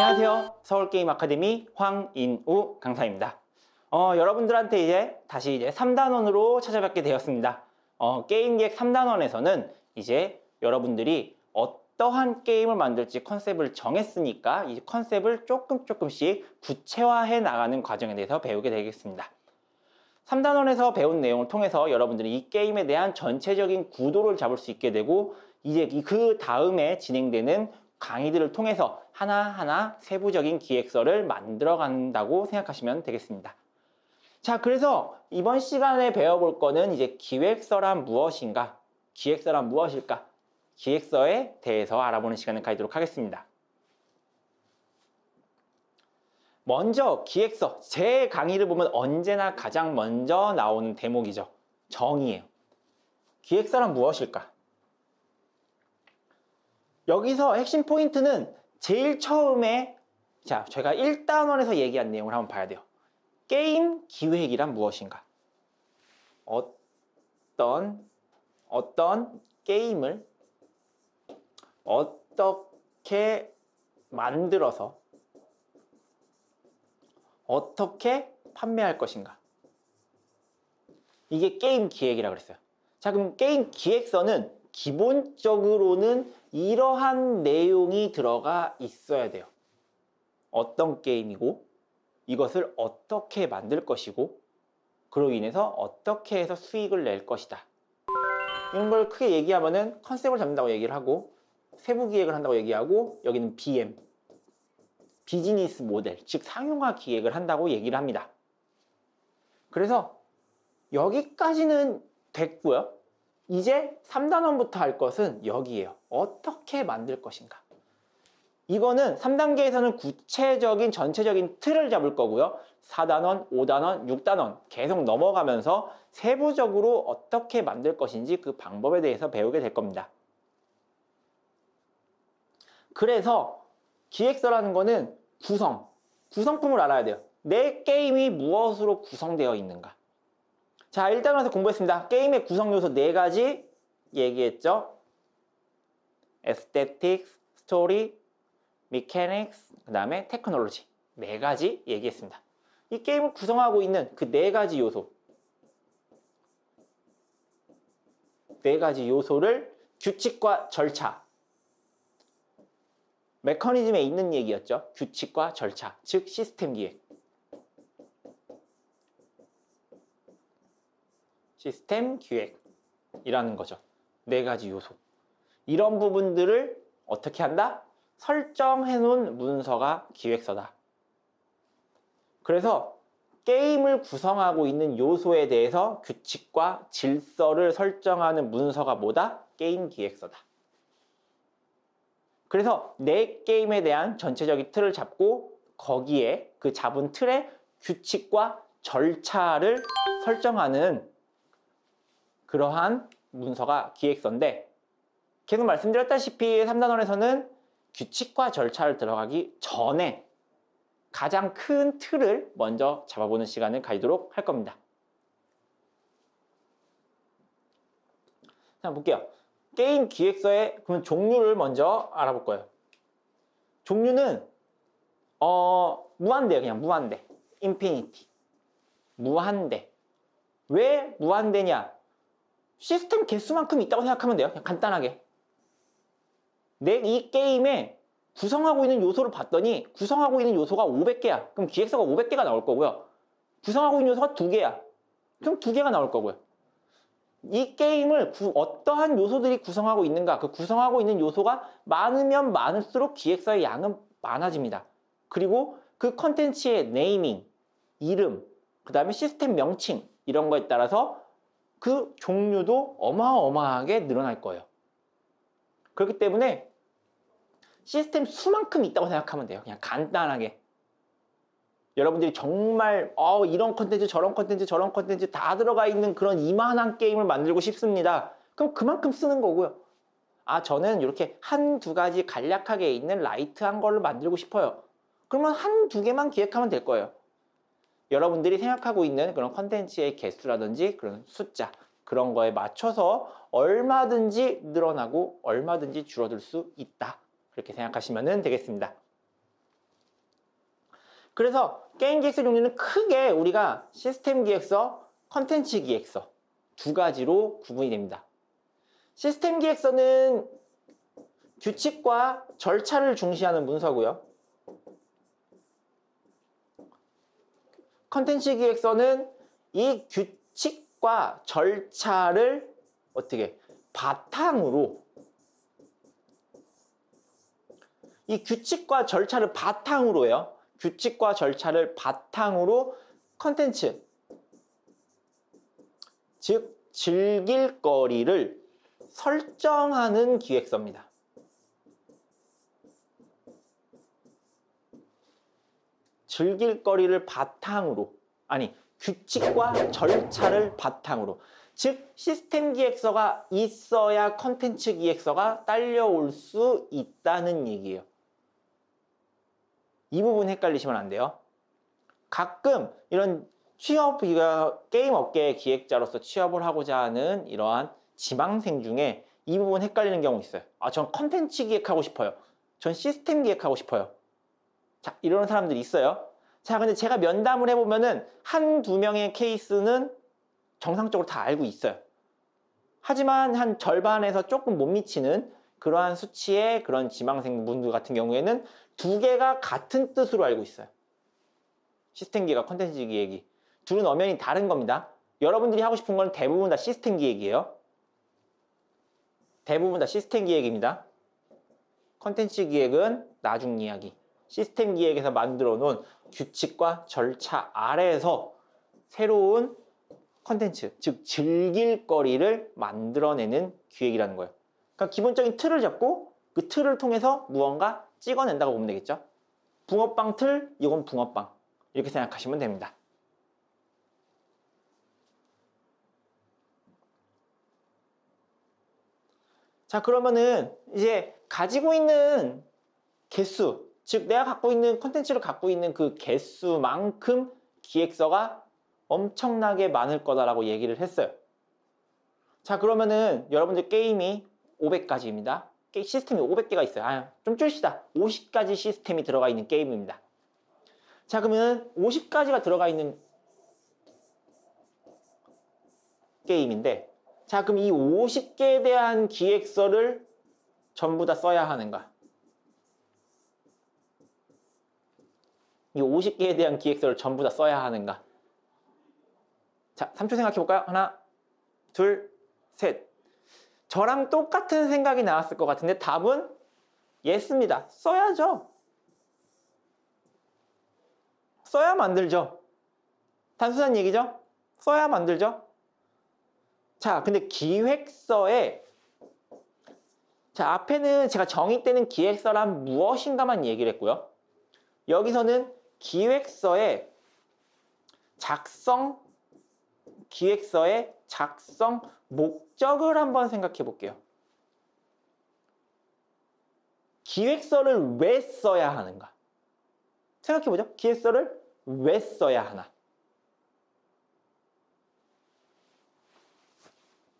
안녕하세요. 서울게임 아카데미 황인우 강사입니다. 여러분들한테 다시 3단원으로 찾아뵙게 되었습니다. 게임 기획 3단원에서는 이제 여러분들이 어떠한 게임을 만들지 컨셉을 정했으니까 이 컨셉을 조금씩 구체화해 나가는 과정에 대해서 배우게 되겠습니다. 3단원에서 배운 내용을 통해서 여러분들이 이 게임에 대한 전체적인 구도를 잡을 수 있게 되고, 이제 그 다음에 진행되는 강의들을 통해서 하나하나 세부적인 기획서를 만들어 간다고 생각하시면 되겠습니다. 자, 그래서 이번 시간에 배워볼 거는 이제 기획서란 무엇인가, 기획서란 무엇일까, 기획서에 대해서 알아보는 시간을 가지도록 하겠습니다. 먼저 기획서, 제 강의를 보면 언제나 가장 먼저 나오는 대목이죠. 정의예요. 기획서란 무엇일까? 여기서 핵심 포인트는 제일 처음에, 자, 제가 1단원에서 얘기한 내용을 한번 봐야 돼요. 게임 기획이란 무엇인가? 어떤 게임을 어떻게 만들어서 어떻게 판매할 것인가? 이게 게임 기획이라고 그랬어요. 자, 그럼 게임 기획서는 기본적으로는 이러한 내용이 들어가 있어야 돼요. 어떤 게임이고, 이것을 어떻게 만들 것이고, 그로 인해서 어떻게 해서 수익을 낼 것이다. 이런 걸 크게 얘기하면은 컨셉을 잡는다고 얘기를 하고, 세부 기획을 한다고 얘기하고, 여기는 BM, 비즈니스 모델, 즉 상용화 기획을 한다고 얘기를 합니다. 그래서 여기까지는 됐고요. 이제 3단원부터 할 것은 여기에요. 어떻게 만들 것인가. 이거는 3단계에서는 구체적인 전체적인 틀을 잡을 거고요. 4단원, 5단원, 6단원 계속 넘어가면서 세부적으로 어떻게 만들 것인지 그 방법에 대해서 배우게 될 겁니다. 그래서 기획서라는 거는 구성품을 알아야 돼요. 내 게임이 무엇으로 구성되어 있는가. 자, 1단원에서 공부했습니다. 게임의 구성 요소 4가지 얘기했죠. 에스테틱스, 스토리, 메카닉스, 그 다음에 테크놀로지 4가지 얘기했습니다. 이 게임을 구성하고 있는 그 4가지 요소, 4가지 요소를 규칙과 절차, 메커니즘에 있는 얘기였죠. 규칙과 절차, 즉 시스템 기획, 시스템 기획이라는 거죠. 4가지 요소. 이런 부분들을 어떻게 한다? 설정해 놓은 문서가 기획서다. 그래서 게임을 구성하고 있는 요소에 대해서 규칙과 질서를 설정하는 문서가 뭐다? 게임 기획서다. 그래서 내 게임에 대한 전체적인 틀을 잡고 거기에 그 잡은 틀에 규칙과 절차를 설정하는 그러한 문서가 기획서인데, 계속 말씀드렸다시피 3단원에서는 규칙과 절차를 들어가기 전에 가장 큰 틀을 먼저 잡아보는 시간을 가지도록 할 겁니다. 자, 볼게요. 게임 기획서의 그럼 종류를 먼저 알아볼 거예요. 종류는 무한대예요. 그냥 무한대. 인피니티. 무한대. 왜 무한대냐? 시스템 개수만큼 있다고 생각하면 돼요. 그냥 간단하게. 이 게임에 구성하고 있는 요소를 봤더니 구성하고 있는 요소가 500개야. 그럼 기획서가 500개가 나올 거고요. 구성하고 있는 요소가 2개야. 그럼 2개가 나올 거고요. 이 게임을 어떠한 요소들이 구성하고 있는가, 그 구성하고 있는 요소가 많으면 많을수록 기획서의 양은 많아집니다. 그리고 그 컨텐츠의 네이밍, 이름, 그 다음에 시스템 명칭 이런 거에 따라서 그 종류도 어마어마하게 늘어날 거예요. 그렇기 때문에 시스템 수만큼 있다고 생각하면 돼요. 그냥 간단하게. 여러분들이 정말 이런 컨텐츠 저런 컨텐츠 저런 컨텐츠 다 들어가 있는 그런 이만한 게임을 만들고 싶습니다. 그럼 그만큼 쓰는 거고요. 저는 이렇게 한두 가지 간략하게 있는 라이트한 걸로 만들고 싶어요. 그러면 한두 개만 기획하면 될 거예요. 여러분들이 생각하고 있는 그런 컨텐츠의 개수라든지 그런 숫자, 그런 거에 맞춰서 얼마든지 늘어나고 얼마든지 줄어들 수 있다. 그렇게 생각하시면 되겠습니다. 그래서 게임 기획서 종류는 크게 우리가 시스템 기획서, 컨텐츠 기획서 두 가지로 구분이 됩니다. 시스템 기획서는 규칙과 절차를 중시하는 문서고요. 컨텐츠 기획서는 이 규칙과 절차를 어떻게 바탕으로 이 규칙과 절차를 바탕으로요. 규칙과 절차를 바탕으로 컨텐츠 즉 즐길 거리를 설정하는 기획서입니다. 즐길 거리를 바탕으로 아니 규칙과 절차를 바탕으로 즉 시스템 기획서가 있어야 컨텐츠 기획서가 딸려올 수 있다는 얘기예요. 이 부분 헷갈리시면 안 돼요. 가끔 이런 게임 업계의 기획자로서 취업을 하고자 하는 이러한 지망생 중에 이 부분 헷갈리는 경우 있어요. 아, 전 컨텐츠 기획하고 싶어요. 전 시스템 기획하고 싶어요. 자, 이런 사람들이 있어요. 자, 근데 제가 면담을 해보면은 한두 명의 케이스는 정상적으로 다 알고 있어요. 하지만 한 절반에서 조금 못 미치는 그러한 수치의 그런 지망생분들 같은 경우에는 두 개가 같은 뜻으로 알고 있어요. 시스템 기획과 컨텐츠 기획이. 둘은 엄연히 다른 겁니다. 여러분들이 하고 싶은 건 대부분 다 시스템 기획이에요. 대부분 다 시스템 기획입니다. 컨텐츠 기획은 나중 이야기. 시스템 기획에서 만들어 놓은 규칙과 절차 아래에서 새로운 컨텐츠, 즉 즐길 거리를 만들어내는 기획이라는 거예요. 그러니까 기본적인 틀을 잡고 그 틀을 통해서 무언가 찍어낸다고 보면 되겠죠. 붕어빵 틀, 이건 붕어빵. 이렇게 생각하시면 됩니다. 자, 그러면은 이제 가지고 있는 개수, 즉 내가 갖고 있는 컨텐츠를 갖고 있는 그 개수만큼 기획서가 엄청나게 많을 거다라고 얘기를 했어요. 자, 그러면은 여러분들 게임이 500가지입니다. 시스템이 500개가 있어요. 좀 줄시다. 50가지 시스템이 들어가 있는 게임입니다. 자, 그러면 50가지가 들어가 있는 게임인데, 자, 그럼 이 50개에 대한 기획서를 전부 다 써야 하는가? 이 50개에 대한 기획서를 전부 다 써야 하는가? 자, 3초 생각해 볼까요? 하나, 둘, 셋. 저랑 똑같은 생각이 나왔을 것 같은데 답은 예스입니다. 써야죠. 써야 만들죠. 단순한 얘기죠? 써야 만들죠. 자, 근데 기획서에 자, 앞에는 제가 정의 때는 기획서란 무엇인가만 얘기를 했고요. 여기서는 기획서의 작성 목적을 한번 생각해 볼게요. 기획서를 왜 써야 하는가? 생각해 보죠. 기획서를 왜 써야 하나?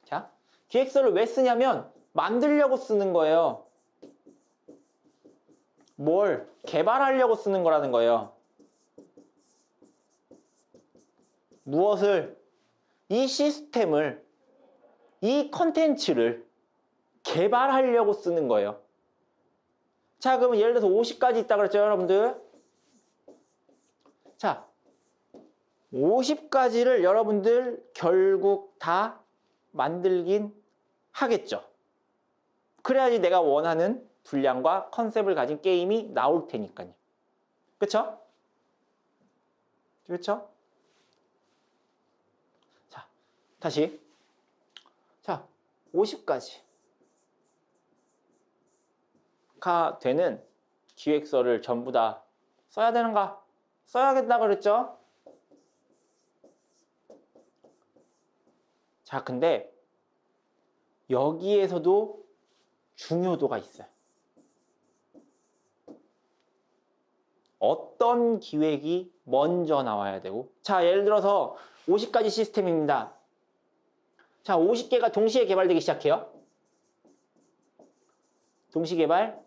자, 기획서를 왜 쓰냐면 만들려고 쓰는 거예요. 뭘? 개발하려고 쓰는 거라는 거예요. 무엇을? 이 시스템을, 이 컨텐츠를 개발하려고 쓰는 거예요. 자, 그러면 예를 들어서 50가지 있다 그랬죠, 여러분들? 자, 50가지를 여러분들 결국 다 만들긴 하겠죠. 그래야지 내가 원하는 분량과 컨셉을 가진 게임이 나올 테니까요. 그쵸? 그쵸? 자, 다시. 자, 50가지가 되는 기획서를 전부 다 써야 되는가? 써야겠다 그랬죠? 자, 근데 여기에서도 중요도가 있어요. 어떤 기획이 먼저 나와야 되고, 자, 예를 들어서 50가지 시스템입니다. 자, 50개가 동시에 개발되기 시작해요. 동시 개발.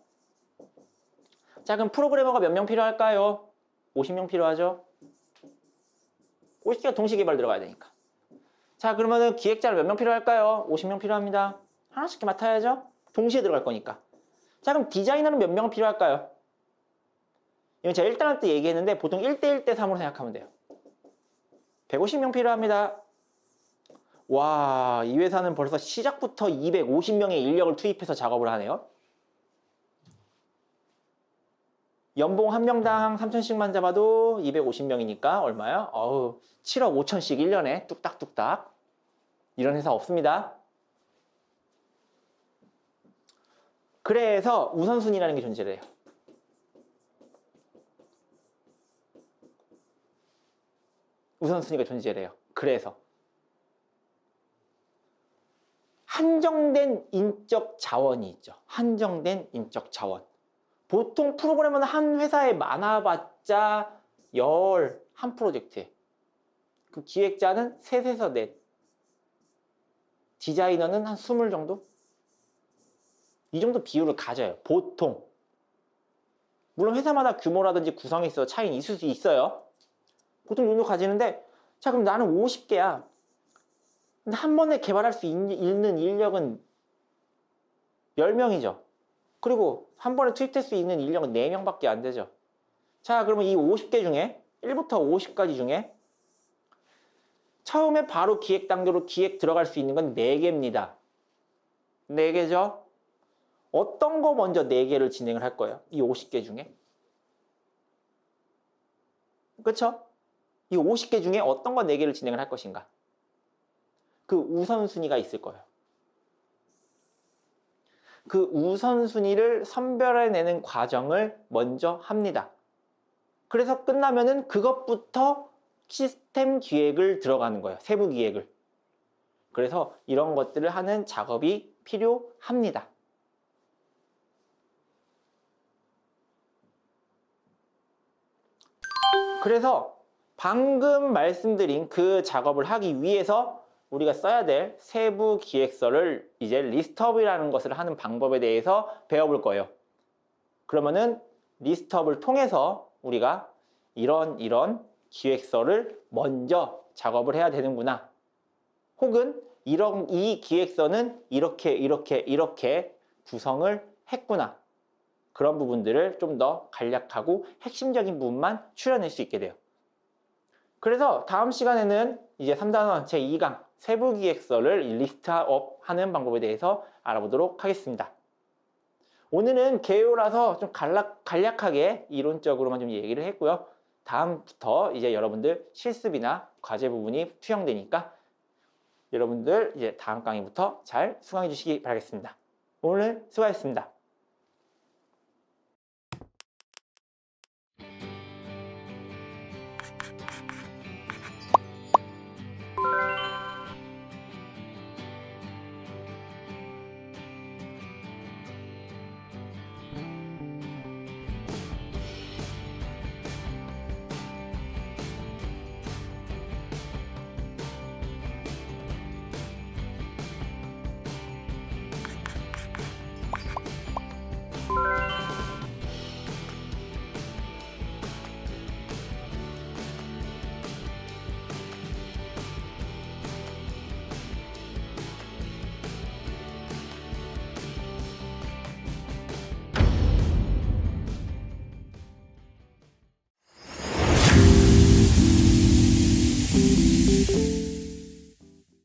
자, 그럼 프로그래머가 몇 명 필요할까요? 50명 필요하죠? 50개가 동시 개발 들어가야 되니까. 자, 그러면은 기획자를 몇 명 필요할까요? 50명 필요합니다. 하나씩 맡아야죠? 동시에 들어갈 거니까. 자, 그럼 디자이너는 몇 명 필요할까요? 이건 제가 1단원 때 얘기했는데 보통 1대1 대 3으로 생각하면 돼요. 150명 필요합니다. 와, 이 회사는 벌써 시작부터 250명의 인력을 투입해서 작업을 하네요. 연봉 한 명당 3,000씩만 잡아도 250명이니까 얼마야? 7억 5천씩 1년에 뚝딱뚝딱. 이런 회사 없습니다. 그래서 우선순위라는 게 존재를 해요. 우선순위가 존재를 해요. 그래서 한정된 인적 자원이 있죠. 한정된 인적 자원. 보통 프로그래머는 한 회사에 많아봤자 1 프로젝트에. 그 기획자는 3에서 4. 디자이너는 한 20 정도? 이 정도 비율을 가져요. 보통. 물론 회사마다 규모라든지 구성에 있어서 차이는 있을 수 있어요. 보통 이 정도 가지는데, 자, 그럼 나는 50개야. 근데 한 번에 개발할 수 있는 인력은 10명이죠. 그리고 한 번에 투입될 수 있는 인력은 4명밖에 안 되죠. 자, 그러면 이 50개 중에 1부터 50까지 중에 처음에 바로 기획 단계로 기획 들어갈 수 있는 건 4개입니다. 4개죠? 어떤 거 먼저 4개를 진행을 할 거예요? 이 50개 중에. 그쵸? 이 50개 중에 어떤 거 4개를 진행을 할 것인가? 그 우선순위가 있을 거예요. 그 우선순위를 선별해내는 과정을 먼저 합니다. 그래서 끝나면은 그것부터 시스템 기획을 들어가는 거예요. 세부 기획을. 그래서 이런 것들을 하는 작업이 필요합니다. 그래서 방금 말씀드린 그 작업을 하기 위해서 우리가 써야 될 세부 기획서를 이제 리스트업이라는 것을 하는 방법에 대해서 배워볼 거예요. 그러면은 리스트업을 통해서 우리가 이런 기획서를 먼저 작업을 해야 되는구나. 혹은 이 기획서는 이렇게 구성을 했구나. 그런 부분들을 좀 더 간략하고 핵심적인 부분만 추려낼 수 있게 돼요. 그래서 다음 시간에는 이제 3단원 제2강 세부기획서를 리스트업 하는 방법에 대해서 알아보도록 하겠습니다. 오늘은 개요라서 좀 간략하게 이론적으로만 좀 얘기를 했고요. 다음부터 이제 여러분들 실습이나 과제 부분이 투영되니까 여러분들 이제 다음 강의부터 잘 수강해 주시기 바라겠습니다. 오늘 수고하셨습니다.